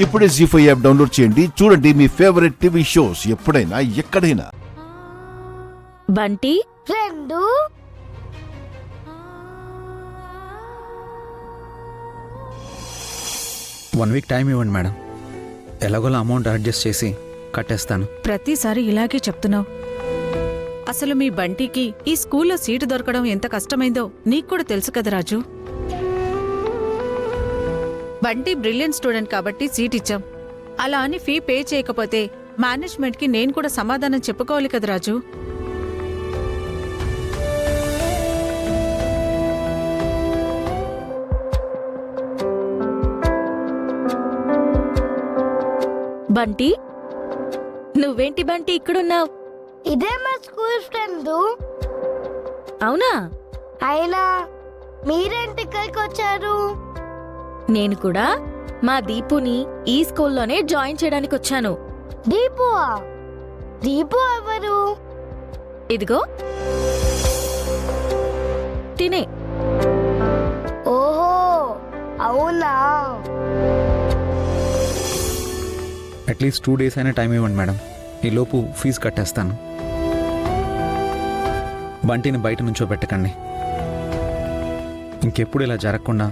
ఇప్పుడే జీ5 app download చేయండి. చూడండి మీ ఫేవరెట్ టీవీ షోస్ ఎప్పుడైనా ఎక్కడైనా. బంటి రెండు 1 వీక్ టైం ఇవ్వండి మేడం. ఎలాగోలా అమౌంట్ అడ్జస్ట్ చేసి కట్టేస్తాను. ప్రతిసారి ఇలాగే చెప్తున్నావు. అసలు మీ బంటికి ఈ స్కూల్లో సీటు దొరకడం ఎంత కష్టమైందో నీకు కూడా తెలుసు కదా రాజు. బంటి బ్రిలియంట్ స్టూడెంట్ కాబట్టి సీట్ ఇచ్చాం. అలా అని ఫీ పే చేయకపోతే మేనేజ్మెంట్కి నేను కూడా సమాధానం చెప్పుకోవాలి కదా రాజు. బంటి నువ్వేంటి బంటి ఇక్కడున్నావు? ఇదే మా స్కూల్ ఫ్రెండ్. అవునా? అయినా మీరేంటి ఇక్కడికి వచ్చారు? నేను కూడా మా దీపుని ఈ స్కూల్లోనే జాయిన్ చేయడానికి వచ్చాను. దీపువా? దీపు ఎవరు? ఇదిగో తినే. ఓహో అవునా. అట్లీస్ట్ 2 days అయినా టైం ఇవ్వండి మేడం. ఈ లోపు ఫీజు కట్టేస్తాను. బంటిని బయట నుంచో పెట్టకండి. ఇంకెప్పుడు ఇలా జరగకుండా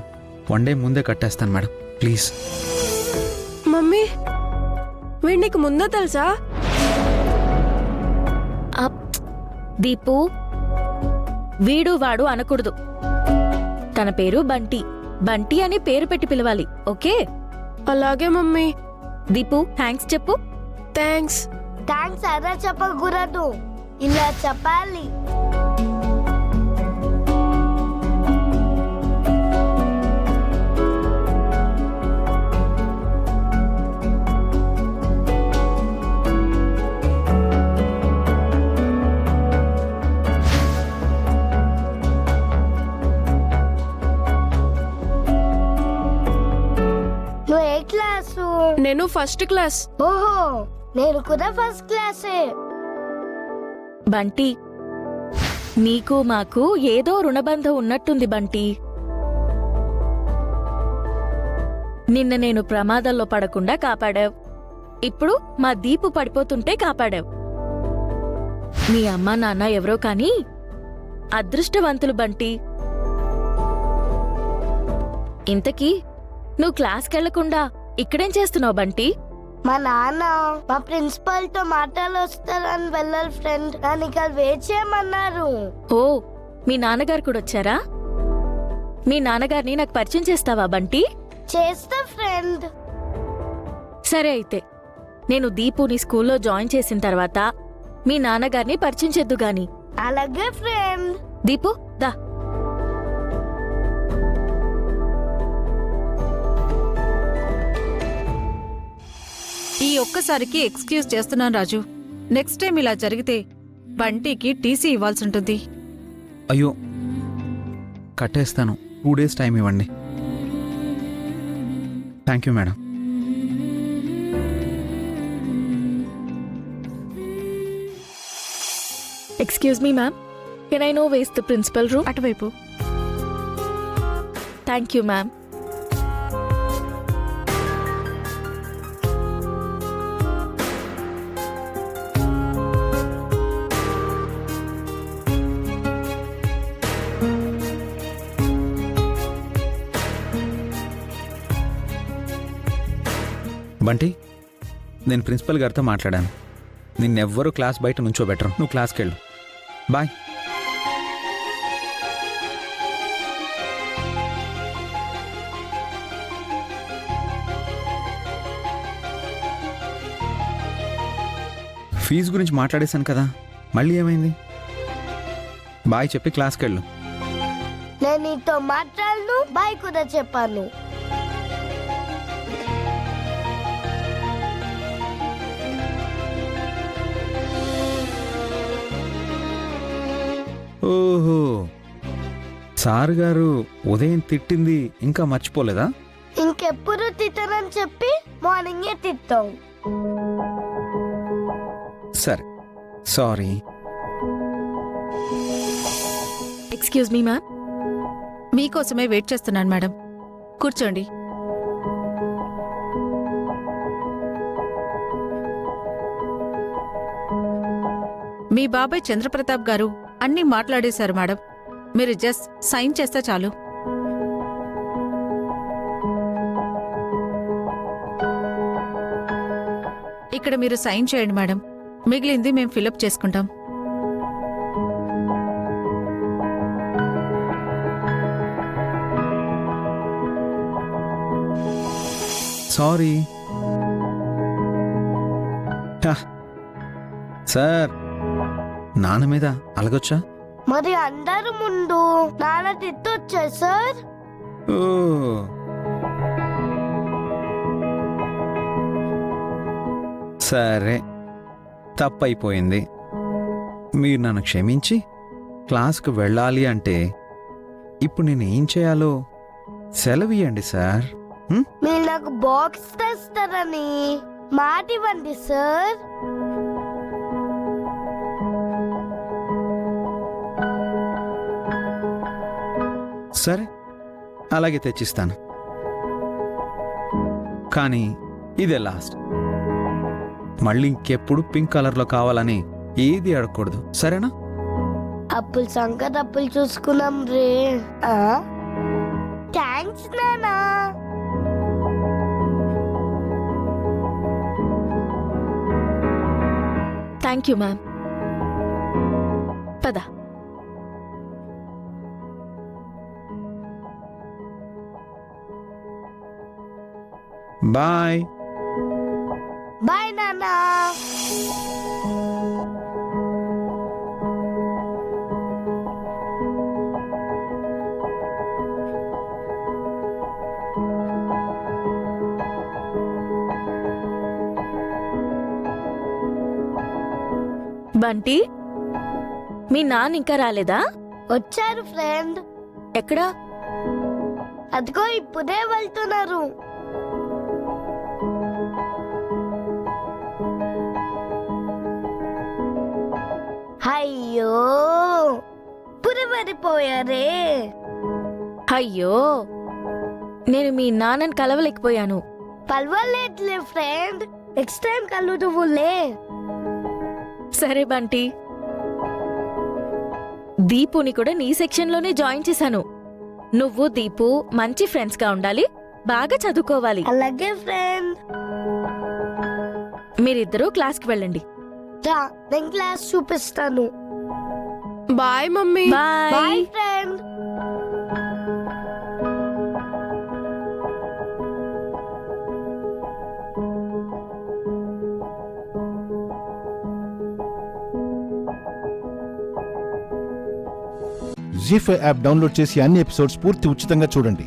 1 day ముందే కట్టేస్తాను మేడం, ప్లీజ్. మమ్మీ వీడు నీకు ముందో తెలుసా? దీపు వీడు వాడు అనకూడదు. తన పేరు బంటి. బంటి అని పేరు పెట్టి పిలవాలి, ఓకే? అలాగే మమ్మీ. దీపు థ్యాంక్స్ చెప్పు. థ్యాంక్స్. థ్యాంక్స్ అలా చెప్పకూడదు, ఇలా చెప్పాలి. నువ్వు ఏ క్లాసు? నేను ఫస్ట్ క్లాస్. ఓహో నేను కూడా ఫస్ట్ క్లాసే. బంటి నీకు మాకు ఏదో రుణబంధం ఉన్నట్టుంది బంటి. నిన్న నేను ప్రమాదంలో పడకుండా కాపాడావు. ఇప్పుడు మా దీపు పడిపోతుంటే కాపాడావు. మీ అమ్మా నాన్న ఎవరో కాని అదృష్టవంతులు బంటి. ఇంతకీ నువ్వు క్లాస్కెళ్లకుండా ఇక్కడేం చేస్తున్నావు బంటి? మా నాన్న మా ప్రిన్సిపల్ తో మాటలు వస్తారని వెళ్ళాలి ఫ్రెండ్, కానీ ఇక్కడ వెయిట్ చేయమన్నారు. ఓ మీ నాన్నగారు కూడా వచ్చారా? మీ నాన్నగారిని నాకు పరిచయం చేస్తావా బంటి? చేస్తా ఫ్రెండ్. సరే అయితే నేను దీపుని స్కూల్లో జాయిన్ చేసిన తర్వాత మీ నాన్నగారిని పరిచయం చేద్దు గాని. అలాగే ఫ్రెండ్. దీపు దా. ఈ ఒక్కసారికి ఎక్స్క్యూజ్ చేస్తున్నాను రాజు. నెక్స్ట్ టైం ఇలా జరిగితే బంటికి టీసీ ఇవ్వాల్సి ఉంటుంది. అయ్యో కట్టేస్తాను. 2 days టైం ఇవ్వండి. Thank you madam. Excuse me ma'am, can I know where's the principal room? అటువైపు. Thank you ma'am. బంటి నేను ప్రిన్సిపల్ గారితో మాట్లాడాను. నిన్నెవ్వరూ క్లాస్ బయట నుంచోబెట్టరు. నువ్వు క్లాస్కి వెళ్ళు. బాయ్. ఫీజు గురించి మాట్లాడేశాను కదా, మళ్ళీ ఏమైంది? బాయ్ చెప్పి క్లాస్కి వెళ్ళు. నేను నీతో మాట్లాడను, బాయ్ కూడా చెప్పాను. ఓహో సార్ గారు ఉదయం తిట్టింది ఇంకా మర్చిపోలేదా? ఇంకెప్పుడు తిట్టనని చెప్పి మార్నింగే తిట్టావు. సరే సారీ. Excuse me ma'am. మీకోసమే వెయిట్ చేస్తున్నాను మేడం. కూర్చోండి. మీ బాబాయ్ చంద్రప్రతాప్ గారు అన్నీ మాట్లాడేశారు మేడం. మీరు జస్ట్ సైన్ చేస్తే చాలు. ఇక్కడ మీరు సైన్ చేయండి మేడం. మిగిలింది మేము ఫిలప్ చేసుకుంటాం. సారీ సార్, నాన్న మీద అలగొచ్చా? మరి అందరు ముందు నాన్న తిట్టొచ్చా సార్? ఓ, సరే, తప్పైపోయింది. మీరు నన్ను క్షమించి క్లాస్కు వెళ్ళాలి అంటే ఇప్పుడు నేను ఏం చేయాలో సెలవియండి సార్. మీరు నాకు బాక్స్ తెస్తారని మాట ఇవ్వండి సార్. సరే, అలాగే తెచ్చిస్తాను. కానీ ఇదే లాస్ట్. మళ్ళీ ఇంకెప్పుడు పింక్ కలర్లో కావాలని ఏది అడగకూడదు, సరేనా? అప్పులు సంగతి అప్పులు చూసుకున్నాం రే. థ్యాంక్స్ నానా. Thank you ma'am. పద. బాయ్. బాయ్ నానా. బంటి, మీ నాన్న ఇంకా రాలేదా? వచ్చారు ఫ్రెండ్. ఎక్కడా? అదిగో ఇప్పుడే వెళ్తున్నారు. అయ్యో, ఇప్పుడే వెళ్ళిపోయారే. అయ్యో, నేను మీ నాన్నని కలవలేకపోయాను. పర్వాలేదులే ఫ్రెండ్, నెక్స్ట్ టైం కలుదువులే. సరే బంటి. దీపుని కూడా నీ సెక్షన్లోనే జాయిన్ చేశాను. నువ్వు దీపు మంచి ఫ్రెండ్స్ గా ఉండాలి, బాగా చదువుకోవాలి. అలాగే ఫ్రెండ్. మీరిద్దరూ క్లాస్కి వెళ్ళండి. రా, నేను క్లాస్ చూపిస్తాను. Bye mummy. Bye. Bye friend. Zee five app download చేసి అన్ని ఎపిసోడ్స్ పూర్తి ఉచితంగా చూడండి.